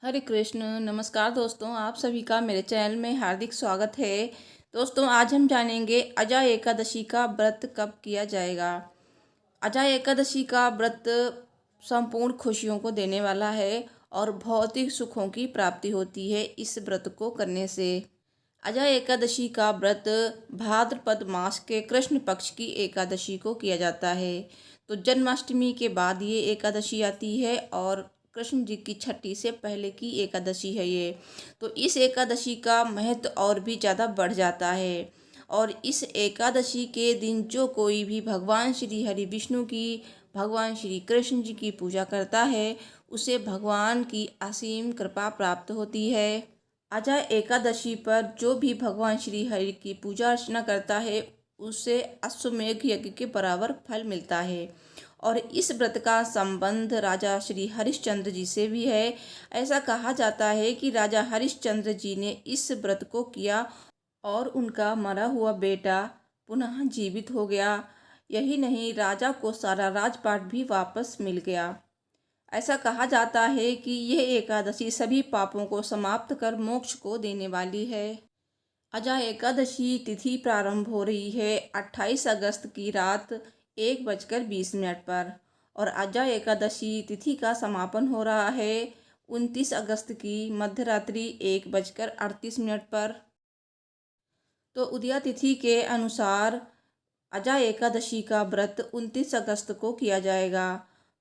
हरे कृष्ण। नमस्कार दोस्तों, आप सभी का मेरे चैनल में हार्दिक स्वागत है। दोस्तों, आज हम जानेंगे अजय एकादशी का व्रत कब किया जाएगा। अजय एकादशी का व्रत संपूर्ण खुशियों को देने वाला है और भौतिक सुखों की प्राप्ति होती है इस व्रत को करने से। अजय एकादशी का व्रत भाद्रपद मास के कृष्ण पक्ष की एकादशी को किया जाता है। तो जन्माष्टमी के बाद ये एकादशी आती है और कृष्ण जी की छठी से पहले की एकादशी है ये। तो इस एकादशी का महत्व और भी ज़्यादा बढ़ जाता है। और इस एकादशी के दिन जो कोई भी भगवान श्री हरि विष्णु की, भगवान श्री कृष्ण जी की पूजा करता है, उसे भगवान की असीम कृपा प्राप्त होती है। अजय एकादशी पर जो भी भगवान श्री हरि की पूजा अर्चना करता है, उसे अश्वमेघ यज्ञ के बराबर फल मिलता है। और इस व्रत का संबंध राजा श्री हरिश्चंद्र जी से भी है। ऐसा कहा जाता है कि राजा हरिश्चंद्र जी ने इस व्रत को किया और उनका मरा हुआ बेटा पुनः जीवित हो गया। यही नहीं, राजा को सारा राजपाट भी वापस मिल गया। ऐसा कहा जाता है कि यह एकादशी सभी पापों को समाप्त कर मोक्ष को देने वाली है। अजय एकादशी तिथि प्रारंभ हो रही है 28 अगस्त की रात 1:20 पर और अजय एकादशी तिथि का समापन हो रहा है 29 अगस्त की मध्यरात्रि 1:38 पर। तो उदया तिथि के अनुसार अजय एकादशी का व्रत 29 अगस्त को किया जाएगा।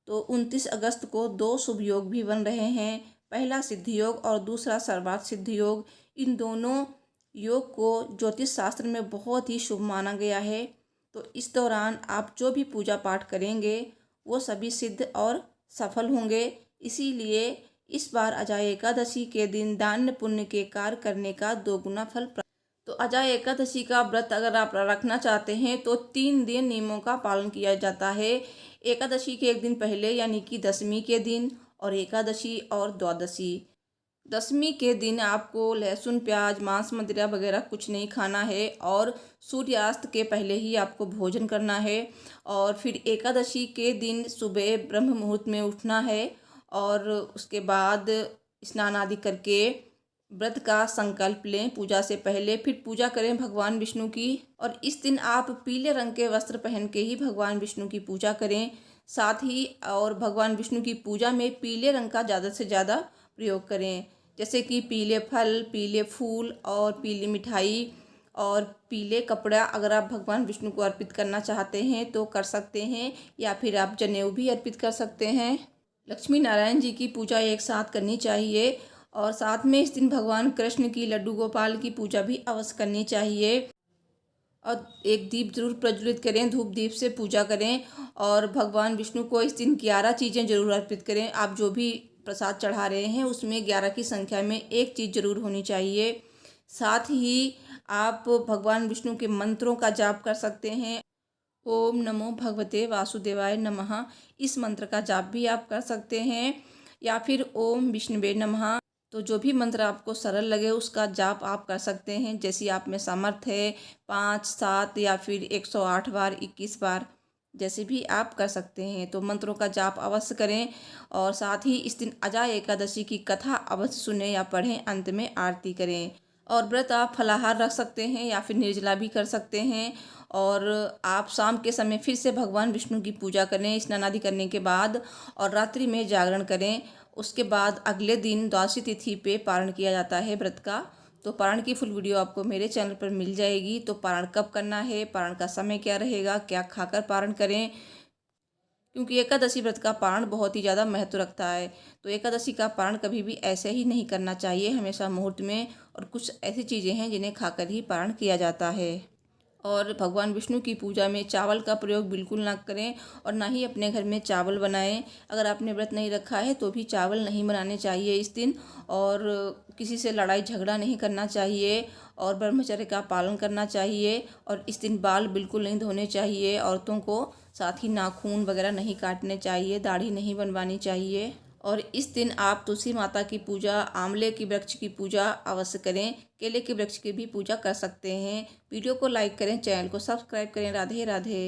तो 29 अगस्त को दो शुभ योग भी बन रहे हैं। पहला सिद्ध योग और दूसरा सर्वार्थ सिद्ध योग। इन दोनों योग को ज्योतिष शास्त्र में बहुत ही शुभ माना गया है। तो इस दौरान आप जो भी पूजा पाठ करेंगे वो सभी सिद्ध और सफल होंगे। इसीलिए इस बार अजय एकादशी के दिन दान पुण्य के कार्य करने का दोगुना फल प्राप्त। तो अजय एकादशी का व्रत अगर आप रखना चाहते हैं तो 3 दिन नियमों का पालन किया जाता है। एकादशी के एक दिन पहले यानी कि दशमी के दिन, और एकादशी और द्वादशी। दशमी के दिन आपको लहसुन, प्याज, मांस, मदिरा वगैरह कुछ नहीं खाना है और सूर्यास्त के पहले ही आपको भोजन करना है। और फिर एकादशी के दिन सुबह ब्रह्म मुहूर्त में उठना है और उसके बाद स्नान आदि करके व्रत का संकल्प लें पूजा से पहले। फिर पूजा करें भगवान विष्णु की। और इस दिन आप पीले रंग के वस्त्र पहन के ही भगवान विष्णु की पूजा करें। साथ ही और भगवान विष्णु की पूजा में पीले रंग का ज़्यादा से ज़्यादा प्रयोग करें, जैसे कि पीले फल, पीले फूल और पीली मिठाई और पीले कपड़ा अगर आप भगवान विष्णु को अर्पित करना चाहते हैं तो कर सकते हैं, या फिर आप जनेऊ भी अर्पित कर सकते हैं। लक्ष्मी नारायण जी की पूजा एक साथ करनी चाहिए और साथ में इस दिन भगवान कृष्ण की, लड्डू गोपाल की पूजा भी अवश्य करनी चाहिए। और एक दीप जरूर प्रज्वलित करें, धूप दीप से पूजा करें। और भगवान विष्णु को इस दिन 11 चीज़ें जरूर अर्पित करें। आप जो भी प्रसाद चढ़ा रहे हैं उसमें 11 की संख्या में एक चीज़ जरूर होनी चाहिए। साथ ही आप भगवान विष्णु के मंत्रों का जाप कर सकते हैं। ओम नमो भगवते वासुदेवाय नमः, इस मंत्र का जाप भी आप कर सकते हैं। या फिर ओम विष्णुवे नमः। तो जो भी मंत्र आपको सरल लगे उसका जाप आप कर सकते हैं, जैसी आप में सामर्थ्य है। 5, 7 या फिर 108 बार, 21 बार, जैसे भी आप कर सकते हैं। तो मंत्रों का जाप अवश्य करें। और साथ ही इस दिन अजय एकादशी की कथा अवश्य सुने या पढ़ें, अंत में आरती करें। और व्रत आप फलाहार रख सकते हैं या फिर निर्जला भी कर सकते हैं। और आप शाम के समय फिर से भगवान विष्णु की पूजा करें स्नान आदि करने के बाद, और रात्रि में जागरण करें। उसके बाद अगले दिन द्वादशी तिथि पे पारण किया जाता है व्रत का। तो पारण की फुल वीडियो आपको मेरे चैनल पर मिल जाएगी। तो पारण कब करना है, पारण का समय क्या रहेगा, क्या खाकर पारण करें, क्योंकि एकादशी व्रत का पारण बहुत ही ज़्यादा महत्व रखता है। तो एकादशी का पारण कभी भी ऐसे ही नहीं करना चाहिए, हमेशा मुहूर्त में। और कुछ ऐसी चीज़ें हैं जिन्हें खाकर ही पारण किया जाता है। और भगवान विष्णु की पूजा में चावल का प्रयोग बिल्कुल ना करें और ना ही अपने घर में चावल बनाएं। अगर आपने व्रत नहीं रखा है तो भी चावल नहीं बनाने चाहिए इस दिन। और किसी से लड़ाई झगड़ा नहीं करना चाहिए और ब्रह्मचर्य का पालन करना चाहिए। और इस दिन बाल बिल्कुल नहीं धोने चाहिए औरतों को। साथ ही नाखून वगैरह नहीं काटने चाहिए, दाढ़ी नहीं बनवानी चाहिए। और इस दिन आप तुलसी माता की पूजा, आंवले की वृक्ष की पूजा अवश्य करें। केले के वृक्ष की भी पूजा कर सकते हैं। वीडियो को लाइक करें, चैनल को सब्सक्राइब करें। राधे राधे।